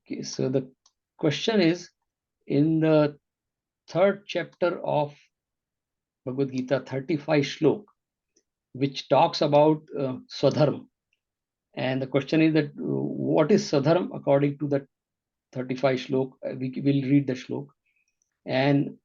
Okay, so the question is in the third chapter of Bhagavad Gita, 35 shlok, which talks about Swadharma. And the question is that what is Swadharma according to the 35 shlok? We will read the shlok. And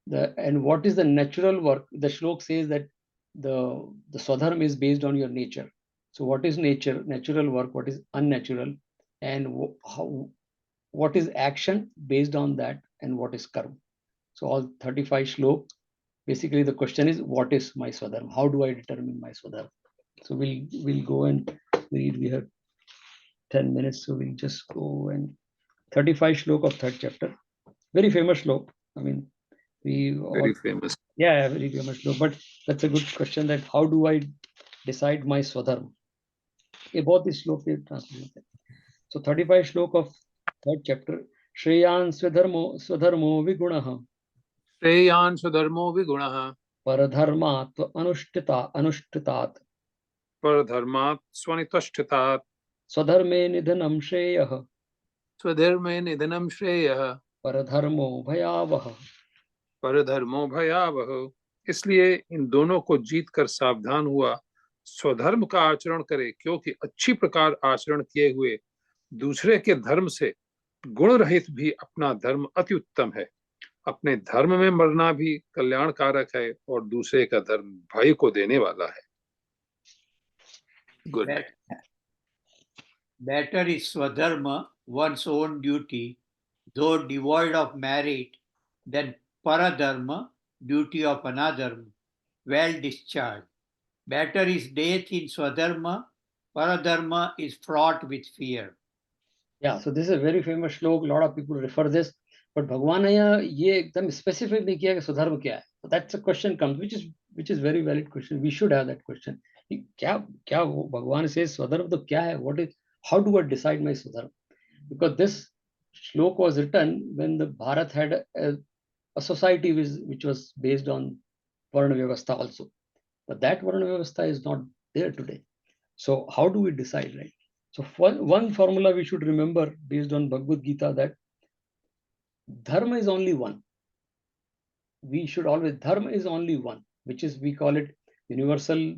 what is the natural work? The shlok says that the Swadharma is based on your nature. So what is nature, natural work, what is unnatural, and what is action based on that, and what is karma. So all 35 shlok, basically the question is, what is my Swadharma? How do I determine my Swadharma? So we'll go and read. We have 10 minutes, so we'll just go and 35 shlok of third chapter. Very famous shlok. I mean, we all, very famous. Yeah, very famous shlok. But that's a good question, that how do I decide my Swadharma? ये बहुत ही श्लोक के translation है. So 35 shlok of third chapter. Shreyan Swadharmo Viguna श्रेयान् स्वधर्मो विगुणः Paradharmat Anushtitat परधर्मात् स्वनिष्ठितात् Swadharme Nidhanam Shreyah स्वधर्मे निधनं श्रेयः Paradharmo Bhayavah. परधर्मो भयावह. इसलिए इन दोनों को जीत कर सावधान हुआ स्वधर्म का आचरण करे, क्योंकि अच्छी प्रकार आचरण किए हुए दूसरे के धर्म से गुण रहित भी अपना धर्म अति उत्तम है. अपने धर्म में मरना भी कल्याणकारक है और दूसरे का धर्म भय को देने वाला है. Good. Better is Swadharma, one's own duty, though devoid of merit, than Paradharma, duty of another, well discharged. Better is death in Swadharma, Paradharma is fraught with fear. Yeah, so this is a very famous shlok. A lot of people refer this, but Bhagwan ने ये एकदम specific नहीं किया कि स्वधर्म क्या है. So that's a question comes, which is very valid question. We should have that question. क्या Bhagwan says स्वधर्म तो क्या है? What is? How do I decide my स्वधर्म? Because this shlok was written when the Bharat had a society which was based on Varna Vyavastha also, but that Varna Vyavastha is not there today. So how do we decide, right? So one formula we should remember based on Bhagavad Gita, that dharma is only one. We should always, dharma is only one, which is, we call it universal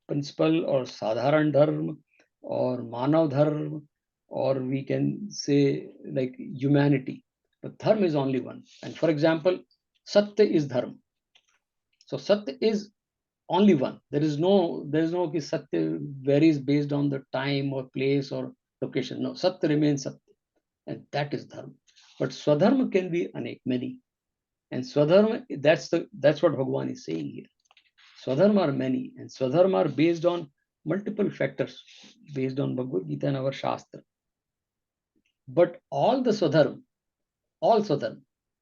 principle or sadharan dharma or manav dharma, or we can say like humanity. But dharma is only one. And for example, satya is dharma. So satya is only one. There is no ki satya varies based on the time or place or location. No, satya remains satya, and that is dharma. But swadharma can be many. And swadharma, that's what Bhagavan is saying here. Swadharma are many, and swadharma are based on multiple factors, based on Bhagavad Gita and our Shastra. But all swadharma,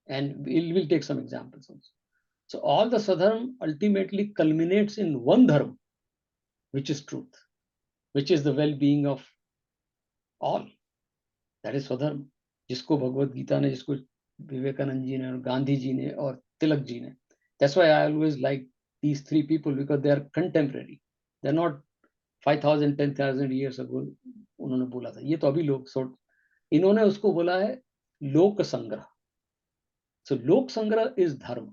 and we'll take some examples also. So all the swadharma ultimately culminates in one dharma, which is truth, which is the well-being of all. That is swadharma. जिसको भगवत गीता ने, जिसको विवेकानंद जी ने और गांधी जी ने और तिलक जी ने. That's why I always like these three people, because they are contemporary. They're not 5,000, 10,000 years ago उन्होंने बोला था. ये तो अभी लोग इन्होंने उसको बोला है लोक संग्रह. So lok sangrah is dharma.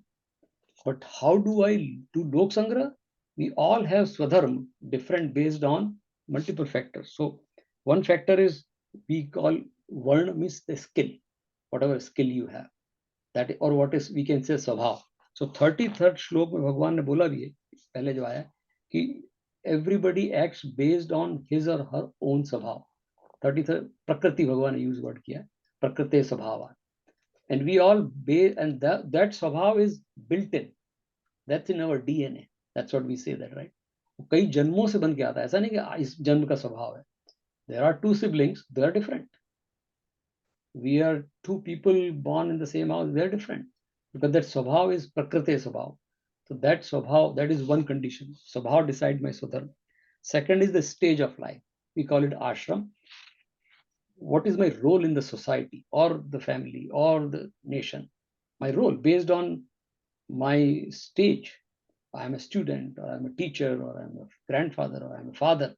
But how do I do lok sangrah? We all have swadharma, different based on multiple factors. So one factor is, we call varna, means the skill, whatever skill you have. That, or what is, we can say स्वभाव. So 33rd श्लोक में भगवान ने बोला भी है, पहले जो आया कि everybody acts based on his or her own स्वभाव. 33rd प्रकृति भगवान ने यूज वर्ड किया, प्रकृति स्वभाव. And we all base, and that स्वभाव is built in. That's in our DNA. That's what we say that, right? कई जन्मों से बन के आता है, ऐसा नहीं कि इस जन्म का स्वभाव है. There are two siblings, they are different. We are two people born in the same house, they are different. Because that स्वभाव is prakriti स्वभाव. So that स्वभाव, that is one condition. स्वभाव decide my swadharma. Second is the stage of life. We call it ashram. What is my role in the society or the family or the nation? My role based on my stage. I am a student, or I'm a teacher, or I'm a grandfather, or I'm a father,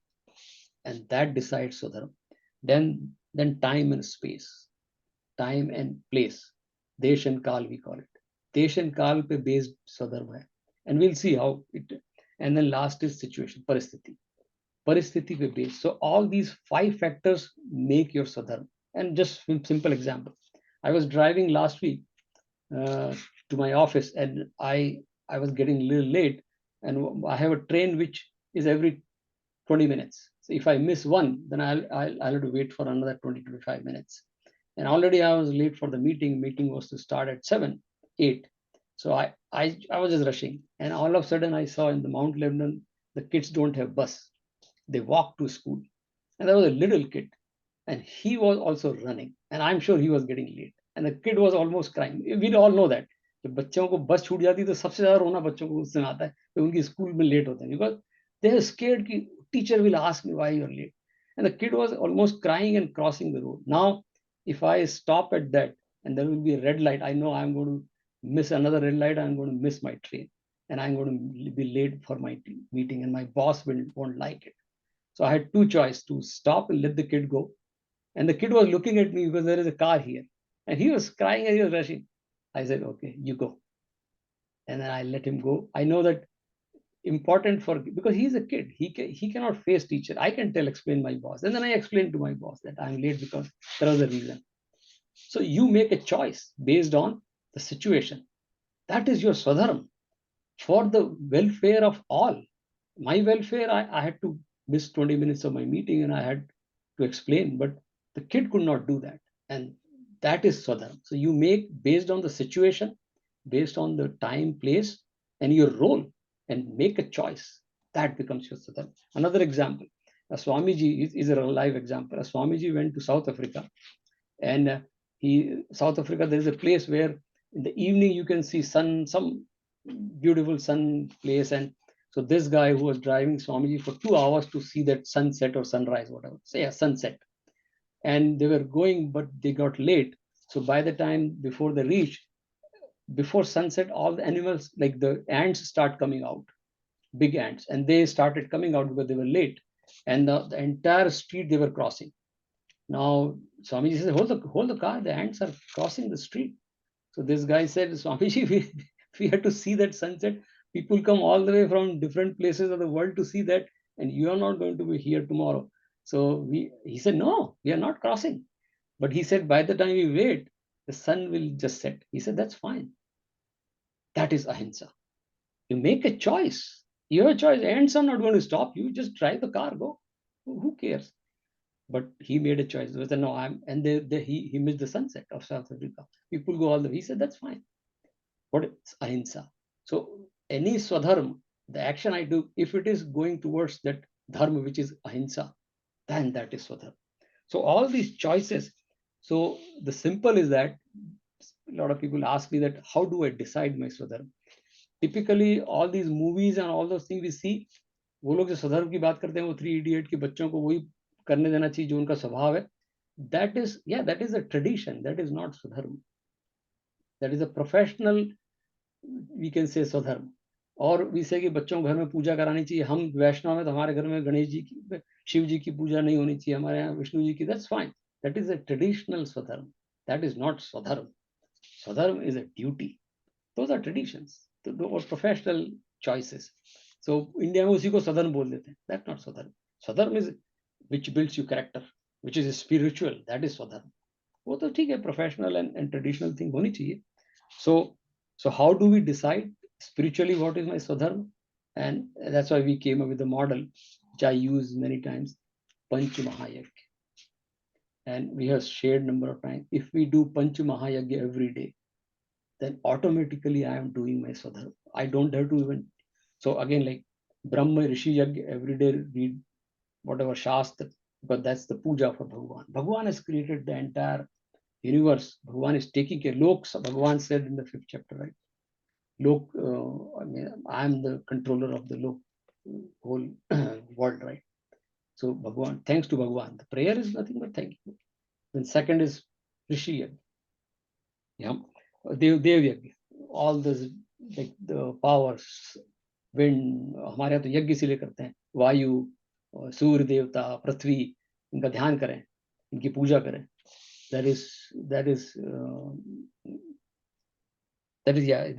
and that decides swadharma. Then time and space. time and place. Desh and Kal we call it. Desh and Kal pe based Swadharma hai. And we'll see how it. And then last is situation, Paristhiti. Paristhiti pe based. So all these 5 factors make your Swadharma. And just simple example. I was driving last week to my office, and I was getting a little late, and I have a train which is every 20 minutes. So if I miss one, then I'll have to wait for another 20-25 minutes. And already I was late for the meeting. Meeting was to start at 7, 8. So I was just rushing, and all of a sudden I saw in the Mount Lebanon the kids don't have bus; they walk to school, and there was a little kid, and he was also running, and I'm sure he was getting late, and the kid was almost crying. We all know that जब बच्चों को बस छूट जाती है तो सबसे ज्यादा रोना बच्चों को उससे आता है कि उनकी स्कूल में लेट होते हैं, because they are scared कि teacher will ask me why you are late, and the kid was almost crying and crossing the road. Now if I stop at that and there will be a red light, I know I'm going to miss another red light, I'm going to miss my train, and I'm going to be late for my meeting, and my boss won't like it. So I had two choices: to stop and let the kid go. And the kid was looking at me because there is a car here. And he was crying and he was rushing. I said, okay, you go. And then I let him go. I know that important for, because he's a kid. He cannot face teacher. I can explain my boss. And then I explained to my boss that I'm late because there was a reason. So you make a choice based on the situation. That is your Swadharma for the welfare of all. My welfare, I had to miss 20 minutes of my meeting and I had to explain, but the kid could not do that. And that is Swadharma. So you make based on the situation, based on the time, place, and your role, and make a choice. That becomes your Swadharma. Another example, a Swamiji is a live example. A Swamiji went to South Africa, and South Africa, there is a place where in the evening you can see sun, some beautiful sun place. And so this guy who was driving Swamiji for 2 hours to see that sunset or sunrise, whatever, say a sunset. And they were going, but they got late. So by the time before they reached, before sunset, all the animals, like the ants, start coming out, big ants, and they started coming out because they were late. And the entire street they were crossing. Now Swamiji says, hold the car, the ants are crossing the street. So this guy said, Swamiji, we had to see that sunset. People come all the way from different places of the world to see that, and you are not going to be here tomorrow. So he said, no, we are not crossing. But he said, by the time we wait, the sun will just set. He said, that's fine. That is ahimsa. You make a choice. You have a choice. Ants are not going to stop you. Just drive the car, go. Who cares? But he made a choice. He said, no, he missed the sunset of South Africa. People go all the way. He said, that's fine. What is ahimsa? So any swadharma, the action I do, if it is going towards that dharma, which is ahimsa, then that is swadharma. So all these choices. So the simple is that a lot of people ask me that, how do I decide my swadharma? Typically, all these movies and all those things we see, वो लोग जो स्वधर्म की बात करते हैं, वो 3 Idiot के बच्चों को वही करने देना चाहिए जो उनका स्वभाव है. That is a tradition. That is not swadharma. That is a professional, we can say, swadharma. और we say कि बच्चों को घर में पूजा करानी चाहिए. हम वैष्णव में तो हमारे घर में गणेश जी की, शिव जी की पूजा नहीं होनी चाहिए, हमारे यहाँ विष्णु जी की. That's fine. That is a traditional swadharma. That is not swadharma. Swadharma is a duty. Those are traditions or professional choices. So India में उसी को सदर्म बोल देते हैं. That's not Swadharma. Swadharma is which builds your character, which is spiritual. That is Swadharma. वो तो ठीक है, professional and traditional thing होनी चाहिए. So how do we decide spiritually what is my Swadharma? And that's why we came up with the model, which I use many times, Panch Mahayagya. And we have shared number of times. If we do Panch Mahayagya every day, then automatically I am doing my Swadharma. I don't have to even. So again, like Brahma Rishi Yagya, every day read whatever Shastra, because that's the puja for Bhagavan. Bhagavan has created the entire universe. Bhagavan is taking care. Bhagavan said in the 5th chapter, right? I am the controller of the whole world, right? So Bhagavan, thanks to Bhagavan. The prayer is nothing but thank you. Then second is Rishi Yagya. Yeah. Dev Yagya. All those, like the powers, wind, हमारे यहाँ तो यज्ञ इसीलिए करते हैं, वायु, सूर्य देवता, पृथ्वी, इनका ध्यान करें, इनकी पूजा करें. that is Dev Yajna,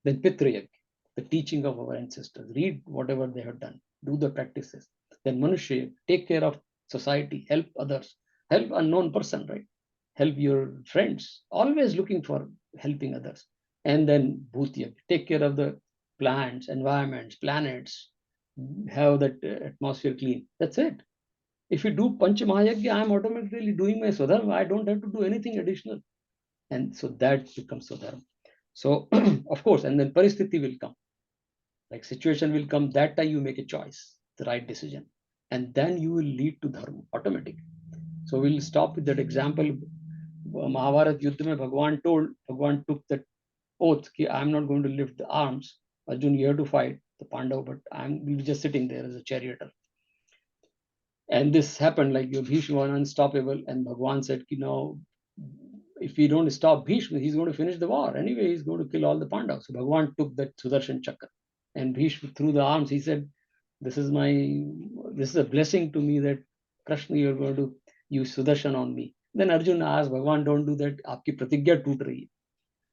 then Pitra Yajna, the teaching of our ancestors. Read whatever they have done, do the practices. Then Manushya Yajna, take care of society, help others, help unknown person, right? Help your friends, always looking for helping others. And then Bhut Yajna, take care of the plants, environments, planets, have that atmosphere clean. That's it. If you do Panch Mahayagya, I'm automatically doing my Swadharma. I don't have to do anything additional. And so that becomes Swadharma. So, of course, and then Paristhiti will come. Like situation will come, that time you make a choice, the right decision. And then you will lead to Dharma automatically. So we'll stop with that example. Mahabharat Yuddha mein Bhagwan took that oath, ki I'm not going to lift the arms. Arjun, you have to fight the Pandav, but I'm will be just sitting there as a charioteer. And this happened, like your Bhishma was unstoppable, and Bhagwan said, if we don't stop Bhishma, he's going to finish the war. Anyway, he's going to kill all the Pandavas. So Bhagwan took that Sudarshan Chakra, and Bhishma threw the arms. He said, this is a blessing to me that Krishna, you're going to use Sudarshan on me. Then Arjuna asked, Bhagwan, don't do that. Aapki pratigya toot rahi hai.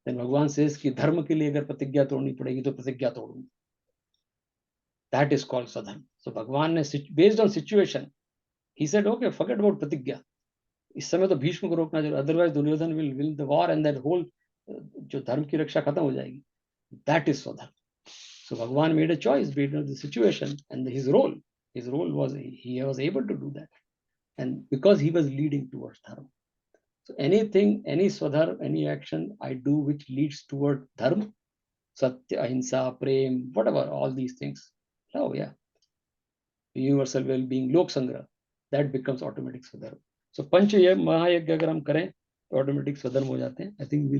Then Bhagwan says, ki dharma ke liye agar pratigya todni padegi, to pratigya todunga. That is called Swadharma. So Bhagwan, based on situation, he said, okay, forget about pratigya. इस समय तो भीष्म को रोकना जरूर, otherwise Duryodhan will win the war and that whole जो धर्म की रक्षा खत्म हो जाएगी. That is swadharma. So Bhagwan made a choice based on the situation and his role was he was able to do that, and because he was leading towards dharma. So anything, any swadharma, any action I do which leads toward dharma, satya, ahimsa, prem, whatever, all these things. Oh yeah, universal well-being, lok sangra, that becomes automatic swadharma. So पंच महायज्ञ अगर हम करें तो automatic स्वधर्म हो जाते हैं. I think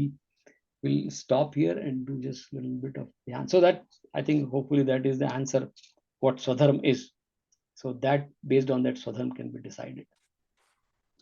we'll stop here and do just a little bit of dhyan. So that I think hopefully that is the answer what swadharm is. So that based on that swadharm can be decided.